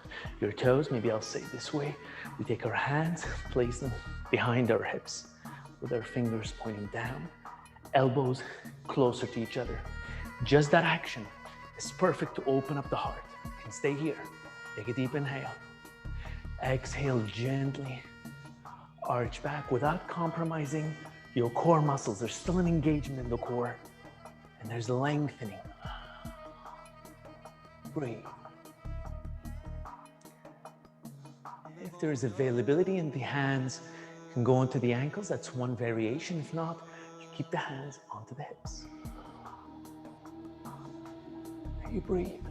[SPEAKER 1] your toes. Maybe I'll say it this way. We take our hands, place them behind our hips with our fingers pointing down, elbows closer to each other. Just that action is perfect to open up the heart. You can stay here. Take a deep inhale. Exhale gently. Arch back without compromising your core muscles. There's still an engagement in the core. And there's lengthening. Breathe. If there's availability in the hands, you can go into the ankles. That's one variation. If not, you keep the hands onto the hips. And you breathe.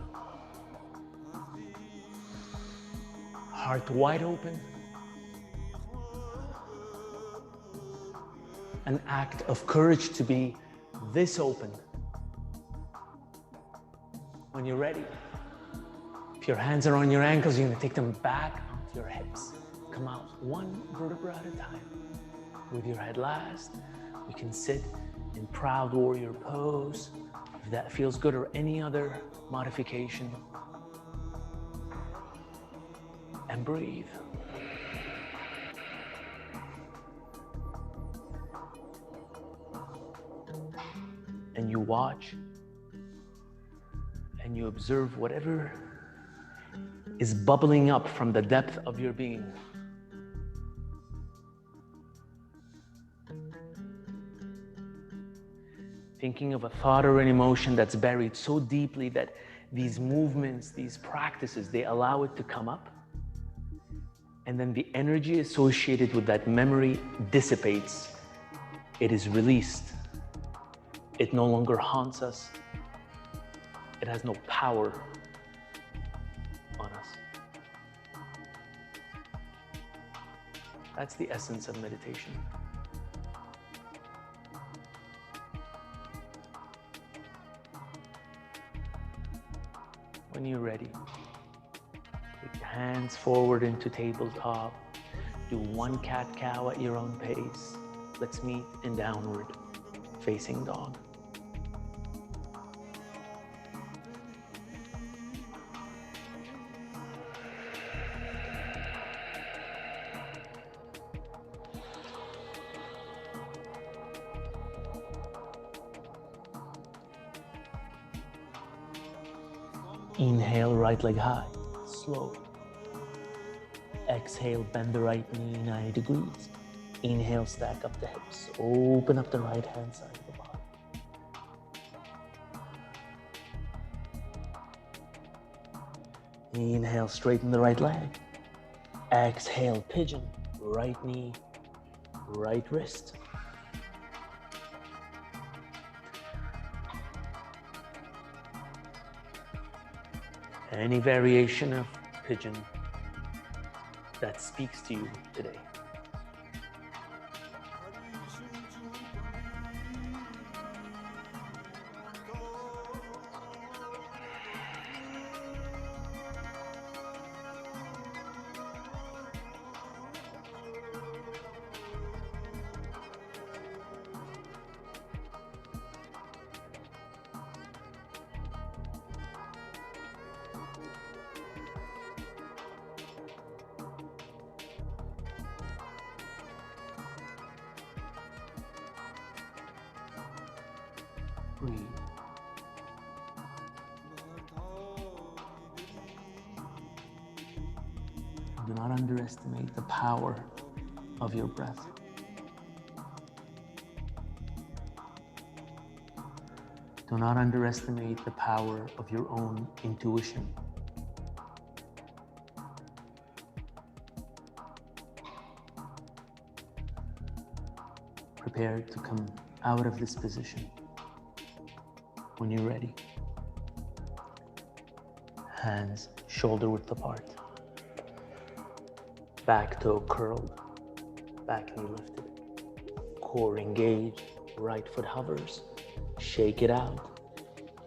[SPEAKER 1] Heart wide open. An act of courage to be this open. When you're ready, if your hands are on your ankles, you're gonna take them back onto your hips. Come out 1 vertebra at a time. With your head last, you can sit in proud warrior pose. If that feels good, or any other modification. And breathe. And you watch and you observe whatever is bubbling up from the depth of your being. Thinking of a thought or an emotion that's buried so deeply that these movements, these practices, they allow it to come up. And then the energy associated with that memory dissipates. It is released. It no longer haunts us. It has no power on us. That's the essence of meditation. When you're ready, take your hands forward into tabletop. Do 1 cat-cow at your own pace. Let's meet in downward facing dog. Inhale, right leg high, slow. Exhale, bend the right knee 90 degrees. Inhale, stack up the hips. Open up the right hand side of the body. Inhale, straighten the right leg. Exhale, pigeon, right knee, right wrist. Any variation of pigeon that speaks to you today. Breathe. Do not underestimate the power of your breath. Do not underestimate the power of your own intuition. Prepare to come out of this position when you're ready. Hands shoulder width apart. Back toe curled, back knee lifted. Core engaged, right foot hovers. Shake it out.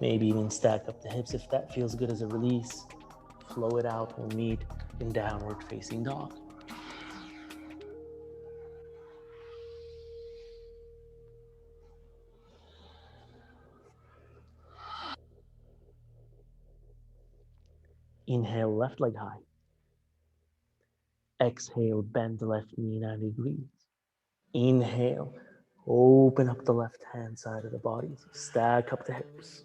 [SPEAKER 1] Maybe even stack up the hips if that feels good as a release. Flow it out. We'll meet in downward facing dog. Inhale, left leg high. Exhale, bend the left knee 90 degrees. Inhale, open up the left hand side of the body. Stack up the hips.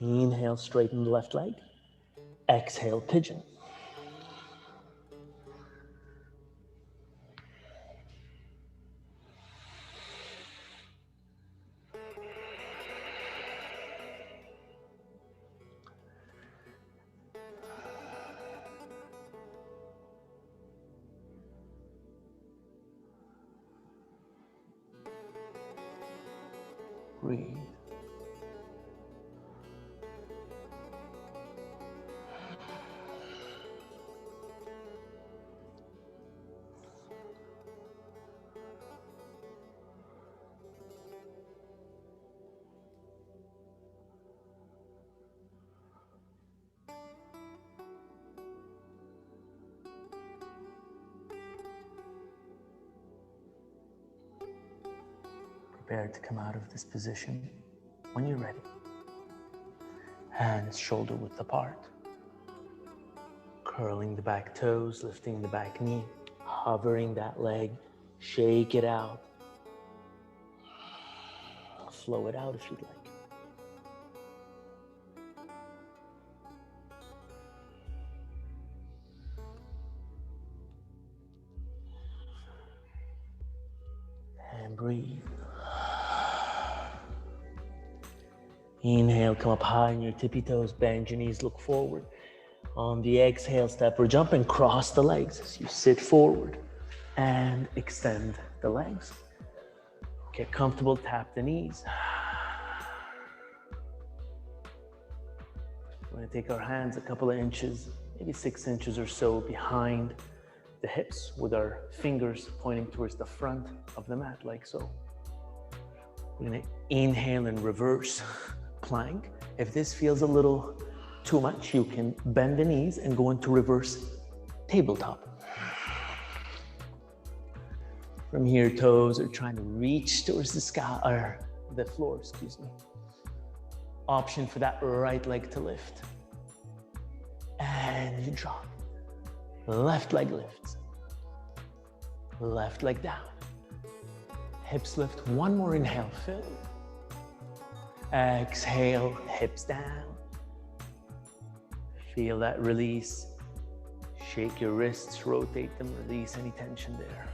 [SPEAKER 1] Inhale, straighten the left leg. Exhale, pigeon. Breathe. Prepare to come out of this position when you're ready. Hands shoulder width apart. Curling the back toes, lifting the back knee, hovering that leg. Shake it out. Flow it out if you'd like. And breathe. Inhale, come up high on your tippy toes, bend your knees, look forward. On the exhale, step or jump and cross the legs as you sit forward and extend the legs. Get comfortable, tap the knees. We're going to take our hands a couple of inches, maybe 6 inches or so behind the hips with our fingers pointing towards the front of the mat, like so. We're going to inhale and reverse plank. If this feels a little too much, you can bend the knees and go into reverse tabletop. From here, toes are trying to reach towards the sky, or the floor, excuse me. Option for that right leg to lift. And you drop. Left leg lifts. Left leg down. Hips lift. One more inhale, fill. Exhale, hips down. Feel that release. Shake your wrists, rotate them, release any tension there.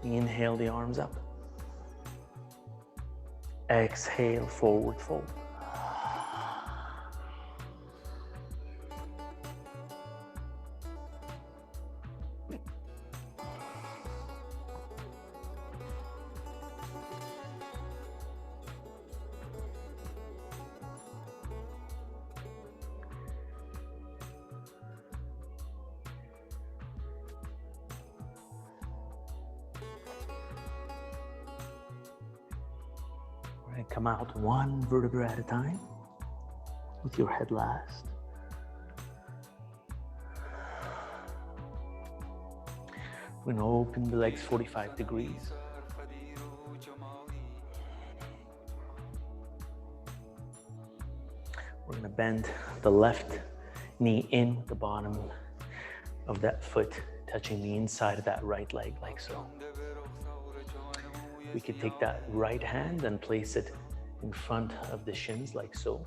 [SPEAKER 1] Inhale the arms up. Exhale, forward fold. Come out one vertebra at a time with your head last. We're going to open the legs 45 degrees. We're going to bend the left knee in, the bottom of that foot touching the inside of that right leg, like so. We could take that right hand and place it in front of the shins like so,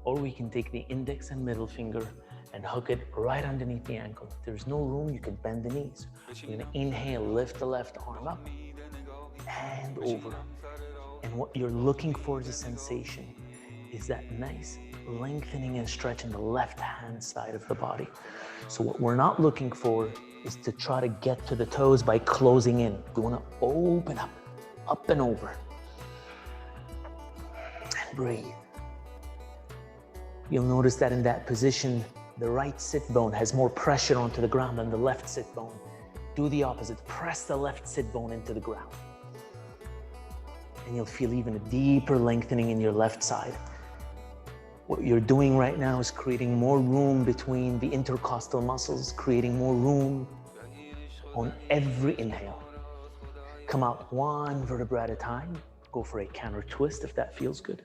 [SPEAKER 1] or we can take the index and middle finger and hook it right underneath the ankle. If there's no room, you can bend the knees. We're gonna inhale, lift the left arm up and over. And what you're looking for as a sensation is that nice lengthening and stretch in the left hand side of the body. So what we're not looking for is to try to get to the toes by closing in. We want to open up and over. And breathe. You'll notice that in that position, the right sit bone has more pressure onto the ground than the left sit bone. Do the opposite. Press the left sit bone into the ground. And you'll feel even a deeper lengthening in your left side. What you're doing right now is creating more room between the intercostal muscles, creating more room on every inhale. Come out one vertebra at a time. Go for a counter twist if that feels good.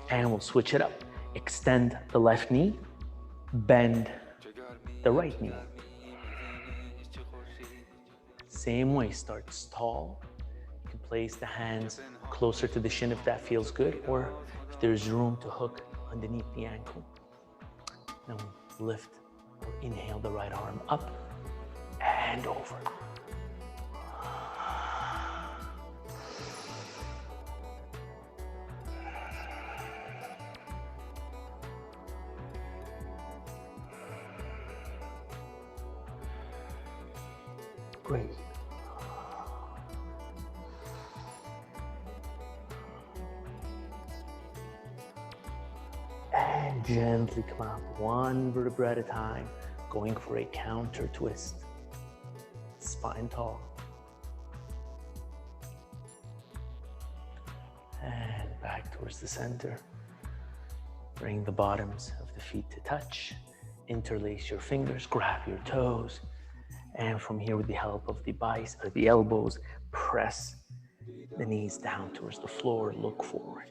[SPEAKER 1] And we'll switch it up. Extend the left knee, bend the right knee. Same way, starts tall. You can place the hands closer to the shin if that feels good, or if there's room to hook underneath the ankle. Now lift or inhale the right arm up and over. Great. And gently come out one vertebra at a time, going for a counter twist. Spine tall. And back towards the center. Bring the bottoms of the feet to touch. Interlace your fingers, grab your toes. And from here, with the help of the elbows, press the knees down towards the floor, look forward.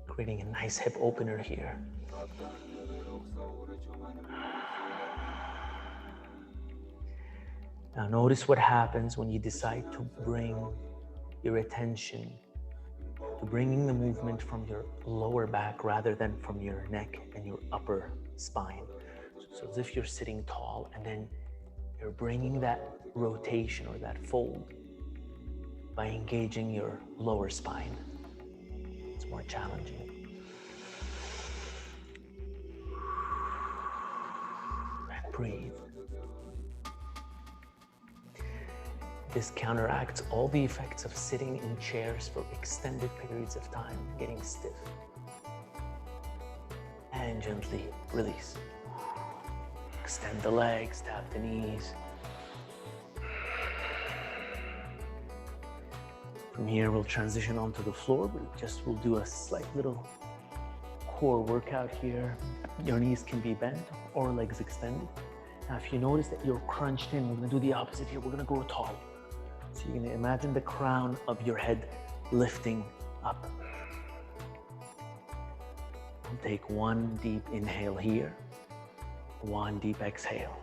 [SPEAKER 1] Creating a nice hip opener here. Now notice what happens when you decide to bring your attention to bringing the movement from your lower back rather than from your neck and your upper spine. So as if you're sitting tall and then you're bringing that rotation or that fold by engaging your lower spine. It's more challenging. And breathe. This counteracts all the effects of sitting in chairs for extended periods of time, getting stiff. And gently release. Extend the legs, tap the knees. From here, we'll transition onto the floor, but we'll do a slight little core workout here. Your knees can be bent or legs extended. Now, if you notice that you're crunched in, we're gonna do the opposite here. We're gonna grow tall. So you're gonna imagine the crown of your head lifting up. We'll take one deep inhale here, one deep exhale.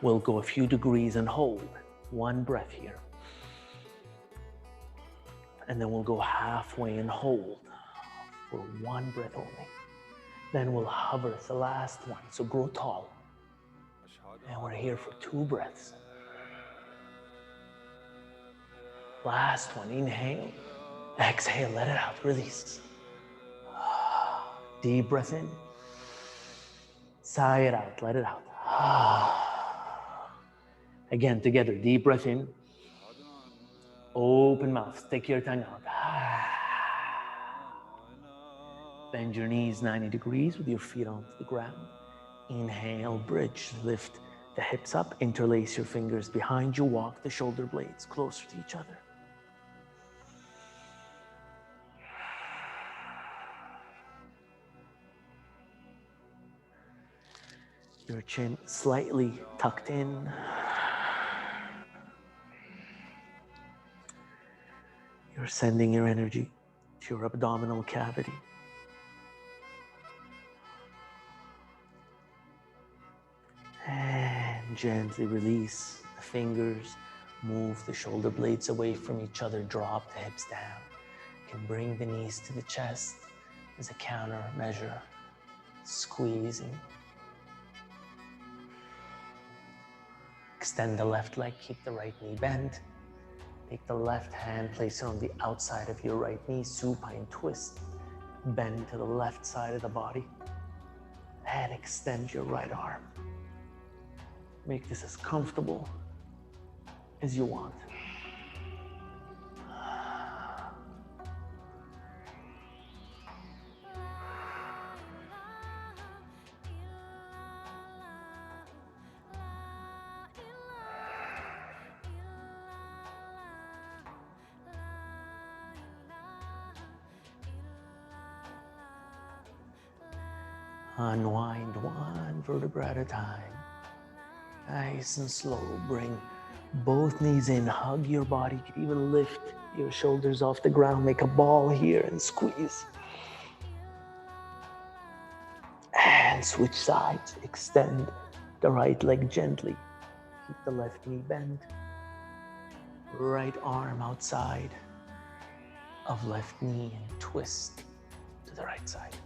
[SPEAKER 1] We'll go a few degrees and hold. One breath here. And then we'll go halfway and hold for one breath only. Then we'll hover, it's the last one. So grow tall. And we're here for 2 breaths. Last one, inhale, exhale, let it out, release. Deep breath in, sigh it out, let it out. Again, together, deep breath in, open mouth, stick your tongue out. Bend your knees 90 degrees with your feet onto the ground. Inhale, bridge, lift the hips up, interlace your fingers behind you, walk the shoulder blades closer to each other. Your chin slightly tucked in. You're sending your energy to your abdominal cavity. And gently release the fingers, Move the shoulder blades away from each other, drop the hips down. You can bring the knees to the chest as a counter measure, squeezing. Extend the left leg, keep the right knee bent. Take the left hand, place it on the outside of your right knee, supine twist. Bend to the left side of the body and extend your right arm. Make this as comfortable as you want. Unwind one vertebra at a time. Nice and slow. Bring both knees in. Hug your body. You can even lift your shoulders off the ground. Make a ball here and squeeze. And switch sides. Extend the right leg gently. Keep the left knee bent. Right arm outside of left knee and twist to the right side.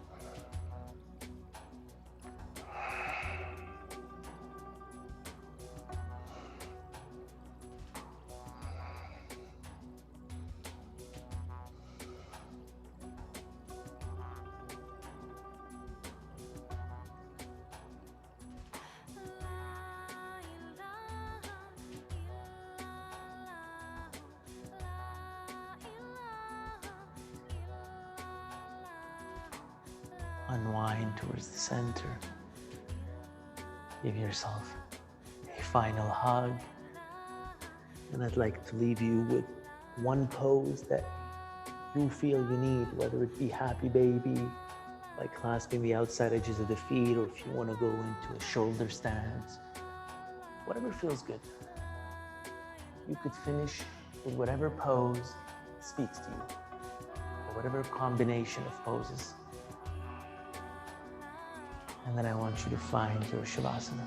[SPEAKER 1] Unwind towards the center. Give yourself a final hug. And I'd like to leave you with one pose that you feel you need, whether it be happy baby, by clasping the outside edges of the feet, or if you want to go into a shoulder stance, whatever feels good. You could finish with whatever pose speaks to you, or whatever combination of poses. And then I want you to find your Shavasana.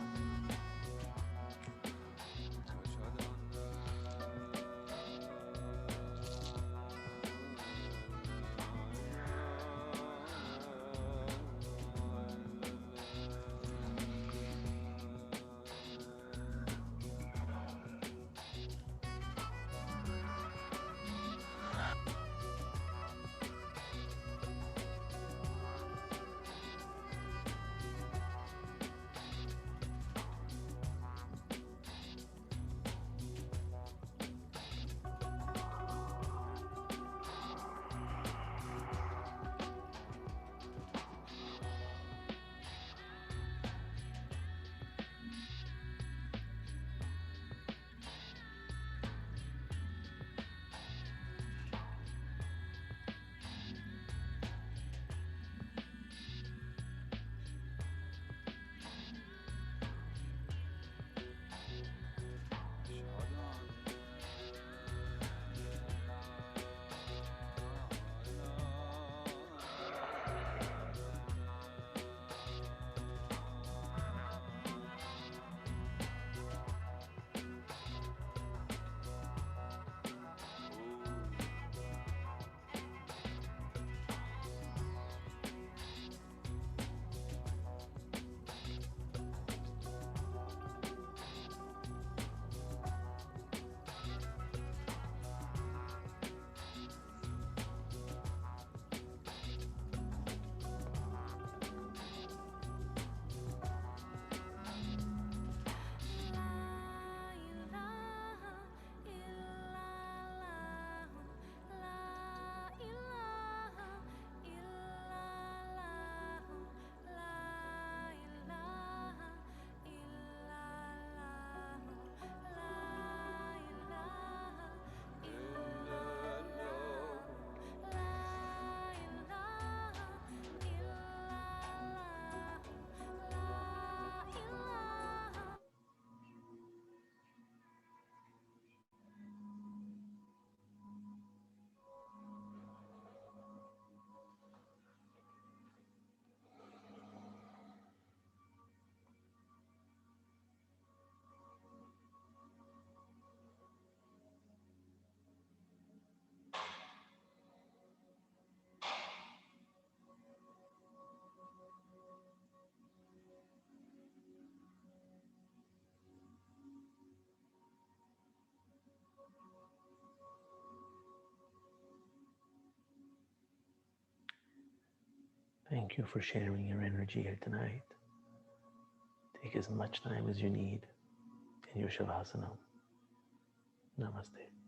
[SPEAKER 1] Thank you for sharing your energy here tonight. Take as much time as you need in your Shavasana. Namaste.